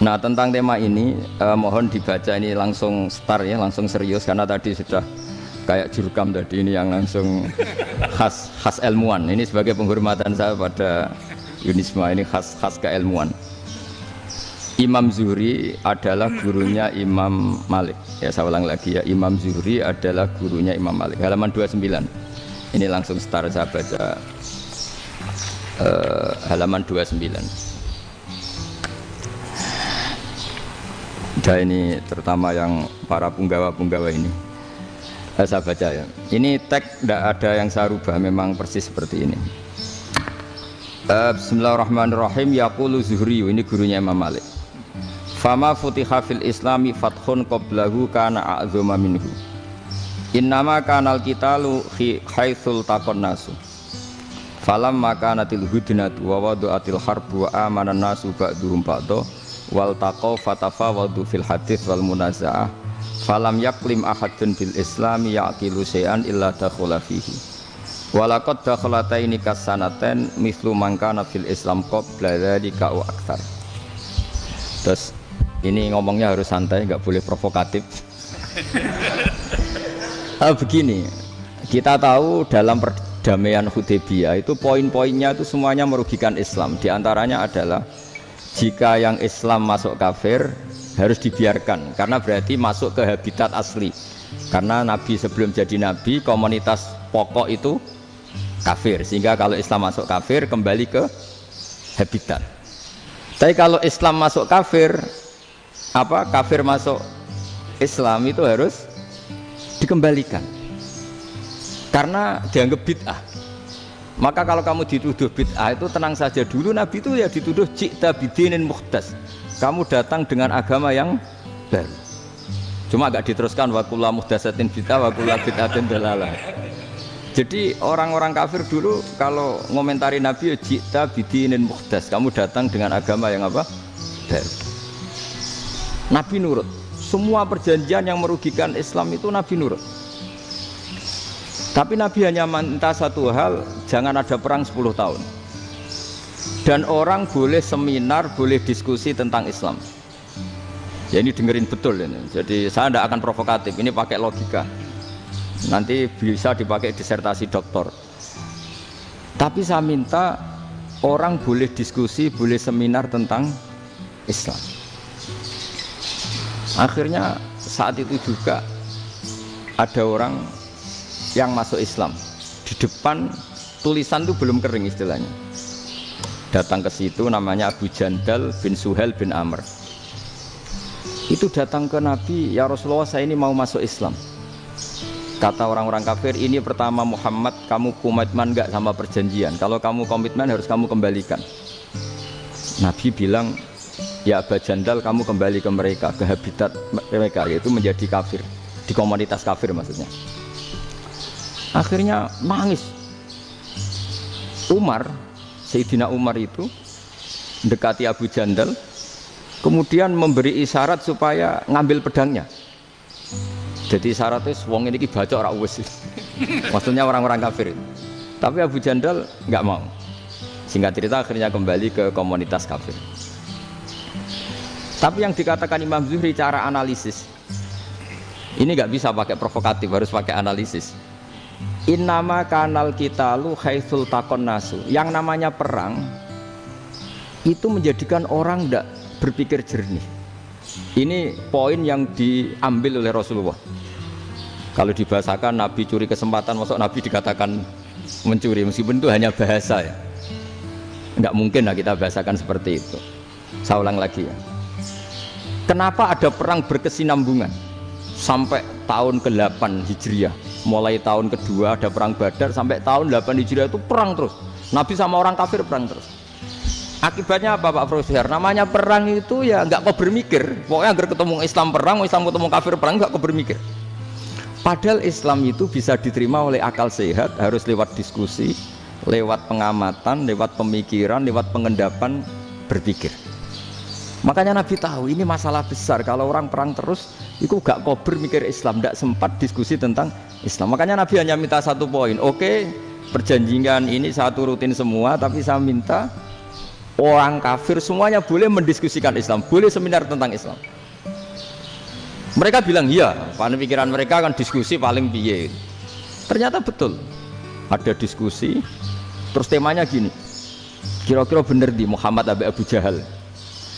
Nah, tentang tema ini mohon dibaca ini langsung start ya, langsung serius karena tadi sudah kayak jurkam tadi ini yang langsung khas ilmuwan. Ini sebagai penghormatan saya pada Yunisma, ini khas keilmuan. Imam Zuhri adalah gurunya Imam Malik. Ya, saya ulang lagi ya, Imam Zuhri adalah gurunya Imam Malik. Halaman 29. Ini langsung start saya baca halaman 29. Dan ini terutama yang para punggawa-punggawa ini saya baca ya. Ini teks tidak ada yang saya rubah, memang persis seperti ini. Bismillahirrahmanirrahim. Yaqulu Zuhri, ini gurunya Imam Malik. Fama futiha fil islami fathun qablahu kana a'zama minhu. Innama kanal qitalu haitsul taqon nasu. Falam makanatil hudnatu wa wadu'atil harbu wa amanan nasu ba'duhum ba'du wal taqaw fatafawadu fil hadits wal munaza'ah falam yaklim ahadun fil islami yaqilu syai'an illa dakhala fihi walaqad dakhalataini kasanaten mislu mangkana fil islam qabla dzalika wa aktsar. Terus ini ngomongnya harus santai, nggak boleh provokatif. Begini, kita tahu dalam perdamaian Hudaybiyah itu poin-poinnya itu semuanya merugikan Islam. Di antaranya adalah jika yang Islam masuk kafir harus dibiarkan karena berarti masuk ke habitat asli. Karena Nabi sebelum jadi Nabi komunitas pokok itu kafir, sehingga kalau Islam masuk kafir kembali ke habitat. Tapi kalau Islam masuk kafir, kafir masuk Islam itu harus dikembalikan karena dianggap bid'ah. Maka kalau kamu dituduh bid'ah itu tenang saja dulu, Nabi itu ya dituduh ji'ta bidinin muhdas, kamu datang dengan agama yang baru. Cuma agak diteruskan wa kullu muhdatsatin bid'ah wa kullu bid'atin dalalah. Jadi orang-orang kafir dulu kalau ngomentari Nabi ya ji'ta bidinin muhdas, kamu datang dengan agama yang baru. Nabi nurut. Semua perjanjian yang merugikan Islam itu Nabi nurut. Tapi Nabi hanya minta satu hal, jangan ada perang 10 tahun. Dan orang boleh seminar, boleh diskusi tentang Islam. Ya ini dengerin betul ini. Jadi saya tidak akan provokatif, ini pakai logika. Nanti bisa dipakai disertasi doktor. Tapi saya minta orang boleh diskusi, boleh seminar tentang Islam. Akhirnya saat itu juga ada orang yang masuk Islam. Di depan tulisan itu belum kering istilahnya. Datang ke situ namanya Abu Jandal bin Suhail bin Amr. Itu datang ke Nabi, ya Rasulullah saya ini mau masuk Islam. Kata orang-orang kafir, ini pertama Muhammad, kamu komitmen enggak sama perjanjian? Kalau kamu komitmen harus kamu kembalikan. Nabi bilang, ya Abu Jandal kamu kembali ke mereka, ke habitat mereka, yaitu menjadi kafir, di komunitas kafir maksudnya. Akhirnya nangis. Sayyidina Umar itu mendekati Abu Jandal, kemudian memberi isyarat supaya ngambil pedangnya. Jadi isyaratnya wong ini baca ora wis. Maksudnya orang-orang kafir. Tapi Abu Jandal nggak mau. Singkat cerita akhirnya kembali ke komunitas kafir. Tapi yang dikatakan Imam Zuhri cara analisis ini nggak bisa pakai provokatif, harus pakai analisis. Innama kanal qitalu haitsul taqon nasu. Yang namanya perang itu menjadikan orang tidak berpikir jernih. Ini poin yang diambil oleh Rasulullah. Kalau dibahasakan Nabi curi kesempatan, masuk Nabi dikatakan mencuri, meskipun itu hanya bahasa ya. Enggak mungkin lah kita bahasakan seperti itu. Saya ulang lagi ya. Kenapa ada perang berkesinambungan sampai tahun ke-8 Hijriah? Mulai tahun kedua ada perang Badar sampai tahun 8 Hijriah itu perang terus. Nabi sama orang kafir perang terus. Akibatnya apa Pak Profesor? Namanya perang itu ya nggak kau bermikir. Pokoknya agar ketemu Islam perang, Islam ketemu kafir perang, nggak kau bermikir. Padahal Islam itu bisa diterima oleh akal sehat, harus lewat diskusi, lewat pengamatan, lewat pemikiran, lewat pengendapan berpikir. Makanya Nabi tahu ini masalah besar. Kalau orang perang terus, itu gak kober mikir Islam, tidak sempat diskusi tentang Islam. Makanya Nabi hanya minta satu poin. Oke, perjanjian ini saya turutin semua, tapi saya minta orang kafir semuanya boleh mendiskusikan Islam, boleh seminar tentang Islam. Mereka bilang iya, pada pikiran mereka kan diskusi paling piye. Ternyata betul, ada diskusi, terus temanya gini, kira-kira bener di Muhammad Abu Jahal.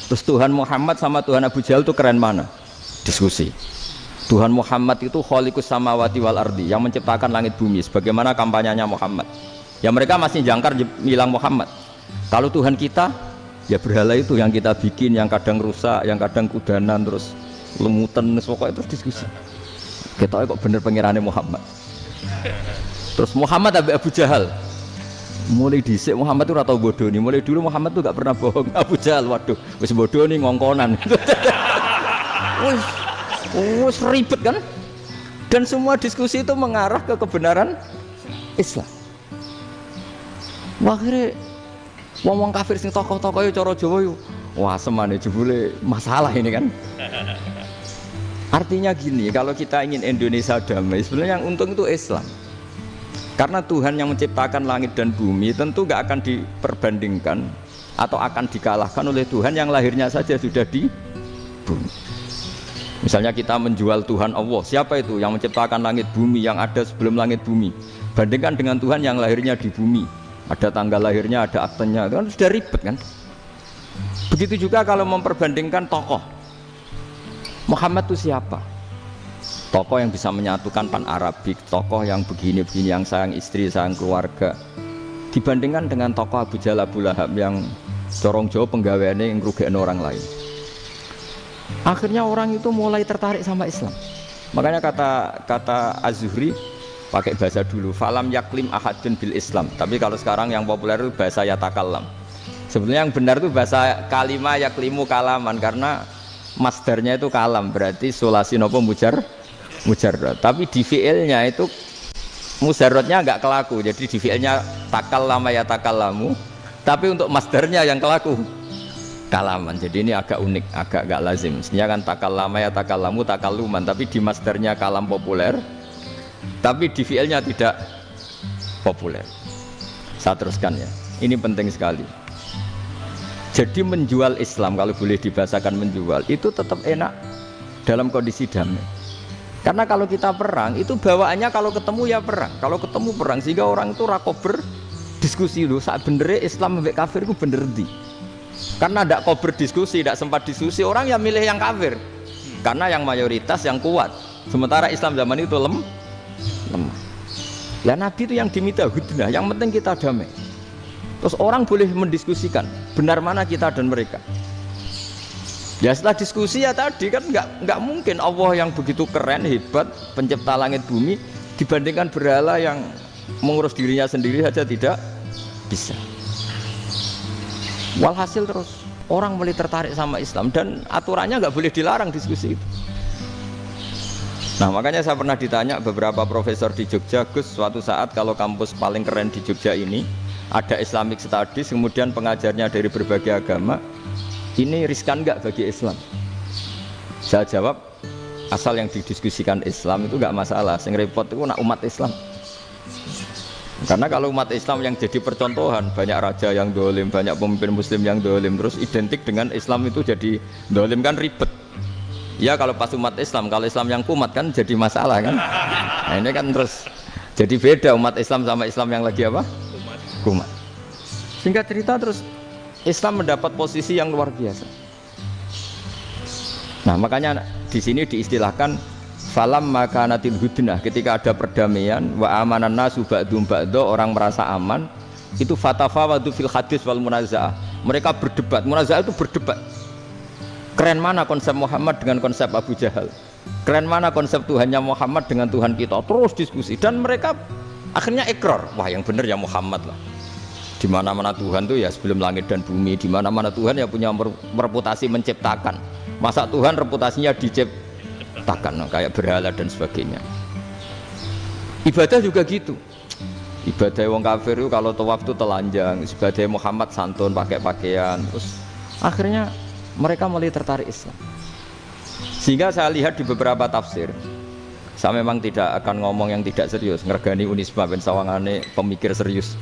Terus Tuhan Muhammad sama Tuhan Abu Jahal itu keren mana? Diskusi. Tuhan Muhammad itu khaliqus samawati wal ardi, yang menciptakan langit bumi, sebagaimana kampanyenya Muhammad. Ya mereka masih jangkar bilang Muhammad. Kalau Tuhan kita, ya berhala itu yang kita bikin, yang kadang rusak, yang kadang kudanan, terus lemutan, pokoknya terus diskusi. Kita kok bener pengirannya Muhammad. Terus Muhammad Abu Jahal, mulai dhisik Muhammad itu ratau bodoh nih. Mulai dulu Muhammad tuh gak pernah bohong. Abu Jahal, waduh, wis bodoh nih ngongkonan. Wis ribet kan? Dan semua diskusi itu mengarah ke kebenaran Islam. Akhirnya ngomong kafir sing tokoh-tokoh cara Jawa yo, wah semane jebule masalah ini kan. Artinya gini, kalau kita ingin Indonesia damai, sebenarnya yang untung itu Islam. Karena Tuhan yang menciptakan langit dan bumi tentu gak akan diperbandingkan atau akan dikalahkan oleh Tuhan yang lahirnya saja sudah di bumi. Misalnya kita menjual Tuhan Allah, siapa itu yang menciptakan langit bumi, yang ada sebelum langit bumi, bandingkan dengan Tuhan yang lahirnya di bumi, ada tanggal lahirnya, ada aktenya, itu kan sudah ribet kan. Begitu juga kalau memperbandingkan tokoh, Muhammad itu siapa? Tokoh yang bisa menyatukan pan Arabik, tokoh yang begini-begini, yang sayang istri, sayang keluarga, dibandingkan dengan tokoh Abu Jahal Abu Lahab yang corong jauh penggaweannya yang ngerugikan orang lain. Akhirnya orang itu mulai tertarik sama Islam. Makanya kata Az-Zuhri pakai bahasa dulu, falam yaklim ahadun bil Islam. Tapi kalau sekarang yang populer itu bahasa yatakallam. Sebenarnya yang benar itu bahasa kalimah yaklimu kalaman, karena masdarnya itu kalam, berarti sulasi nopo mujarrad. Tapi di fiilnya itu mujarradnya enggak kelaku. Jadi di fiilnya takallama yatakallamu, tapi untuk masdarnya yang kelaku kalaman. Jadi ini agak unik, agak lazim. Mestinya kan takallama ya takallamu takalluman, tapi di masdarnya kalam populer, tapi di fiilnya tidak populer. Saya teruskan ya, ini penting sekali. Jadi menjual Islam, kalau boleh dibahasakan menjual, itu tetap enak dalam kondisi damai. Karena kalau kita perang, itu bawaannya kalau ketemu ya perang, kalau ketemu perang, sehingga orang itu rakober diskusi dulu. Saat benernya Islam sampai kafir itu bener di. Karena tidak kau berdiskusi, tidak sempat diskusi, orang yang milih yang kafir. Karena yang mayoritas yang kuat. Sementara Islam zaman itu lemah. Ya Nabi itu yang diminta hudnah, yang penting kita damai. Terus orang boleh mendiskusikan benar mana kita dan mereka. Ya setelah diskusi ya tadi kan nggak mungkin Allah yang begitu keren, hebat, pencipta langit bumi dibandingkan berhala yang mengurus dirinya sendiri saja tidak bisa. Walhasil terus orang mulai tertarik sama Islam dan aturannya nggak boleh dilarang diskusi itu. Nah makanya saya pernah ditanya beberapa profesor di Jogja, Gus, suatu saat kalau kampus paling keren di Jogja ini ada Islamic Studies, kemudian pengajarnya dari berbagai agama, ini riskan nggak bagi Islam? Saya jawab, asal yang didiskusikan Islam itu nggak masalah, yang repot itu nak umat Islam. Karena kalau umat Islam yang jadi percontohan, banyak raja yang dolim, banyak pemimpin muslim yang dolim, terus identik dengan Islam itu jadi dolim kan ribet. Ya kalau pas umat Islam, kalau Islam yang kumat kan jadi masalah kan. Nah ini kan terus jadi beda umat Islam sama Islam yang lagi apa? Kumat. Singkat cerita terus Islam mendapat posisi yang luar biasa. Nah makanya di sini diistilahkan falam makanatil hudnah, ketika ada perdamaian wa amanan nasu ba'dum ba'do, orang merasa aman, itu fatafawadu fil hadis wal munazaah, mereka berdebat. Munazaah itu berdebat, keren mana konsep Muhammad dengan konsep Abu Jahal, keren mana konsep Tuhannya Muhammad dengan Tuhan kita, terus diskusi. Dan mereka akhirnya ikrar, wah yang benar ya Muhammad lah. Di mana-mana Tuhan tuh ya sebelum langit dan bumi, di mana-mana Tuhan ya punya reputasi menciptakan. Masa Tuhan reputasinya diciptakan kayak berhala dan sebagainya. Ibadah juga gitu. Ibadah wong kafir itu kalau tawaf itu telanjang, ibadah Muhammad santun pakai pakaian. Terus akhirnya mereka mulai tertarik Islam. Sehingga saya lihat di beberapa tafsir, saya memang tidak akan ngomong yang tidak serius, ngergani Unisba ben sawangane pemikir serius.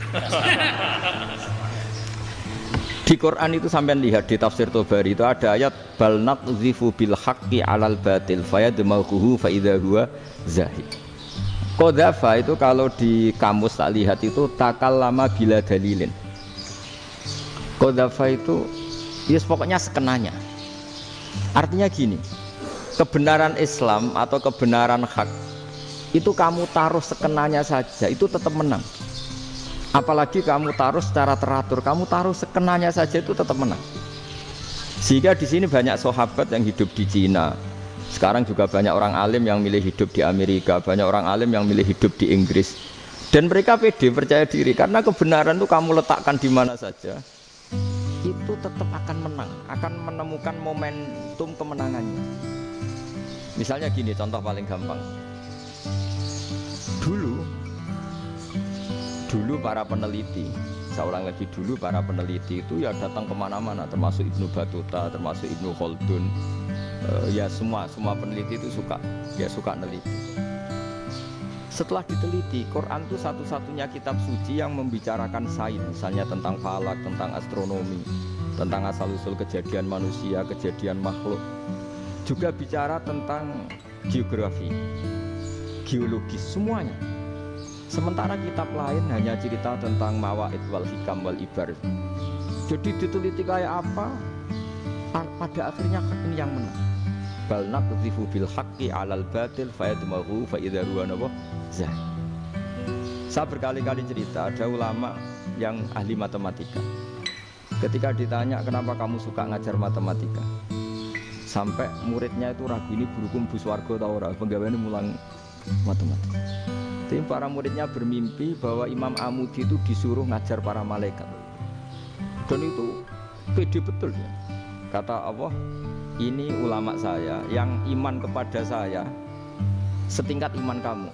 Di Quran itu sampai lihat di tafsir Tobari itu ada ayat bal naqzifu bil haqqi 'alal batil fayadmaghuhu fa idza huwa zahid. Qadzafa itu kalau di kamus tak lihat itu takallama bila dalilin. Qadzafa itu ya pokoknya sekenanya. Artinya gini, kebenaran Islam atau kebenaran hak itu kamu taruh sekenanya saja itu tetap menang. Apalagi kamu taruh secara teratur, kamu taruh sekenanya saja itu tetap menang. Sehingga di sini banyak sahabat yang hidup di Cina. Sekarang juga banyak orang alim yang milih hidup di Amerika, banyak orang alim yang milih hidup di Inggris. Dan mereka pede, percaya diri karena kebenaran itu kamu letakkan di mana saja, itu tetap akan menang, akan menemukan momentum kemenangannya. Misalnya gini, contoh paling gampang. Dulu para peneliti, seorang lagi dulu para peneliti itu ya datang kemana-mana, termasuk Ibnu Battuta, termasuk Ibnu Khaldun, ya semua peneliti itu suka neliti. Setelah diteliti, Quran itu satu-satunya kitab suci yang membicarakan sains, misalnya tentang falak, tentang astronomi, tentang asal-usul kejadian manusia, kejadian makhluk, juga bicara tentang geografi, geologis, semuanya. Sementara kitab lain hanya cerita tentang mawaid wal hikam wal ibar. Jadi diteliti kayak apa, pada akhirnya hak ini yang menang. Bal naqdhifu bil haqqi 'alal batil fayadmaghu fa idza huwa zahid. Saya berkali-kali cerita, ada ulama yang ahli matematika. Ketika ditanya kenapa kamu suka ngajar matematika, sampai muridnya itu ragu, ini guruku mlebu swarga ta ora, penggaweane mulang matematika. Jadi para muridnya bermimpi bahwa Imam Amudi itu disuruh ngajar para malaikat. Dan itu pede betul ya. Kata Allah, ini ulama saya yang iman kepada saya setingkat iman kamu.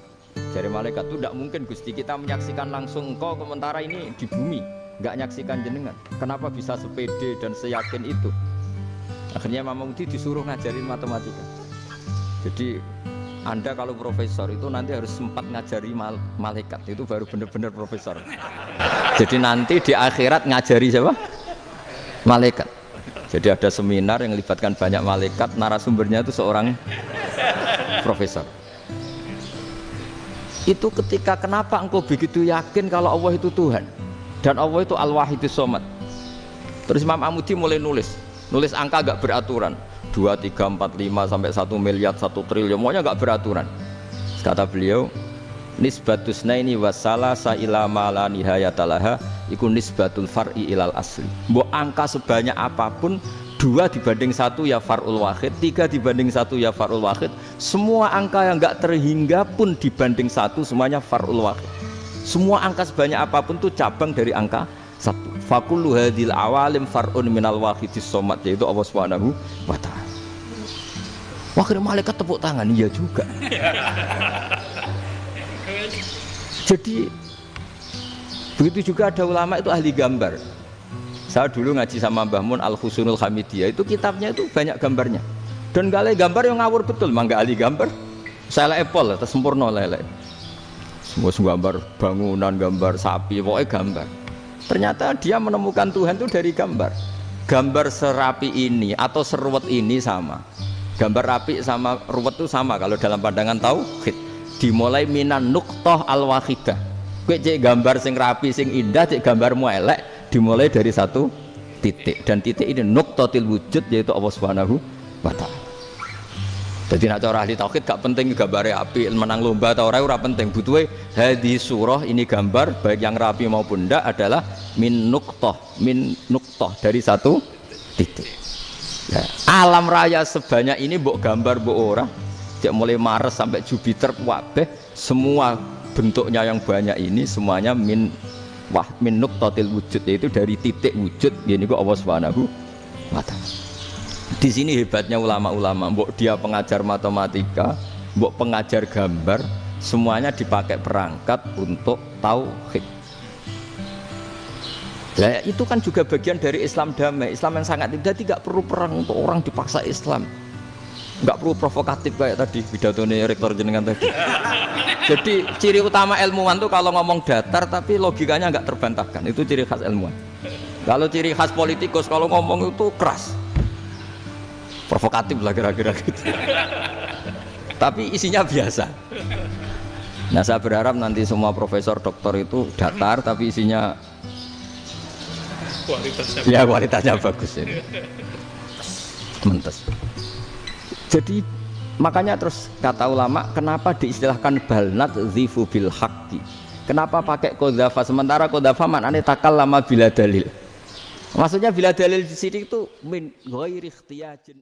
Jadi malaikat itu tidak mungkin Gusti, kita menyaksikan langsung engkau, sementara ini di bumi nggak nyaksikan jenengan. Kenapa bisa sepede dan seyakin itu? Akhirnya Imam Amudi disuruh ngajarin matematika. Jadi Anda kalau profesor itu nanti harus sempat ngajari malaikat, itu baru benar-benar profesor. Jadi nanti di akhirat ngajari siapa? Malaikat. Jadi ada seminar yang melibatkan banyak malaikat, narasumbernya itu seorang profesor. Itu ketika kenapa engkau begitu yakin kalau Allah itu Tuhan dan Allah itu Al-Wahidus Shomad. Terus Imam Amudi mulai nulis angka gak beraturan. 2, 3, 4, 5 sampai 1 miliar, 1 triliun, semuanya enggak beraturan. Kata beliau, nisbatus naini wasalasa ila ma la nihayatalaha iku nisbatul far'i ilal asli. Mbok angka sebanyak apapun, 2 dibanding 1 ya far'ul wahid, 3 dibanding 1 ya far'ul wahid. Semua angka yang enggak terhingga pun dibanding 1 semuanya far'ul wahid. Semua angka sebanyak apapun itu cabang dari angka 1. Fakullu hadhil awalim far'un minal wahidis shomad, yaitu Allah Subhanahu wa ta'ala. Akhirnya malaikat tepuk tangan, iya juga. Jadi begitu juga ada ulama itu ahli gambar. Saya dulu ngaji sama Mbah Mun Al-Husunul Hamidiyah, itu kitabnya itu banyak gambarnya. Dan gale gambar yang ngawur betul, mangga ahli gambar. Saya epol, sempurna lele. Semua gambar bangunan, gambar sapi, pokoknya gambar. Ternyata dia menemukan Tuhan itu dari gambar. Gambar serapi ini atau seruwet ini sama. Gambar rapi sama ruwet itu sama kalau dalam pandangan tauhid. Dimulai minan nuqtah al-wahidah. Kowe cek gambar sing rapi sing indah, cek gambarmu elek, dimulai dari satu titik. Dan titik ini nuqtatil wujud, yaitu Allah Subhanahu wa ta'ala. Jadi nak cara ahli tauhid gak penting gambare api, menang lomba atau ora penting. Butuhe hadis surah ini gambar baik yang rapi maupun ndak adalah min nuqtah dari satu titik. Ya, alam raya sebanyak ini mbok gambar mbok ora, cek mulai Mars sampai Jupiter kabeh semua bentuknya yang banyak ini semuanya min nuqtatil wujud, yaitu dari titik wujud. Ini kok Allah Subhanahu wa ta'ala. Di sini hebatnya ulama-ulama, mbok dia pengajar matematika, mbok pengajar gambar, semuanya dipakai perangkat untuk tauhid. Nah, itu kan juga bagian dari Islam damai, Islam yang sangat tidak perlu perang untuk orang dipaksa Islam. Enggak perlu provokatif kayak tadi pidatonya rektor jenengan tadi. Jadi ciri utama ilmuwan tuh kalau ngomong datar tapi logikanya enggak terbantahkan, itu ciri khas ilmuwan. Kalau ciri khas politikus kalau ngomong itu keras, provokatif lah kira-kira gitu. Tapi isinya biasa. Nah saya berharap nanti semua profesor doktor itu datar tapi isinya kualitasnya bagus ya. Mentes. Jadi makanya terus kata ulama kenapa diistilahkan balnat zifu bil haqqi. Kenapa pakai qadzafa sementara qadzafa maknanya takallama bila dalil. Maksudnya bila dalil di sini itu min ghairi ikhtiyajin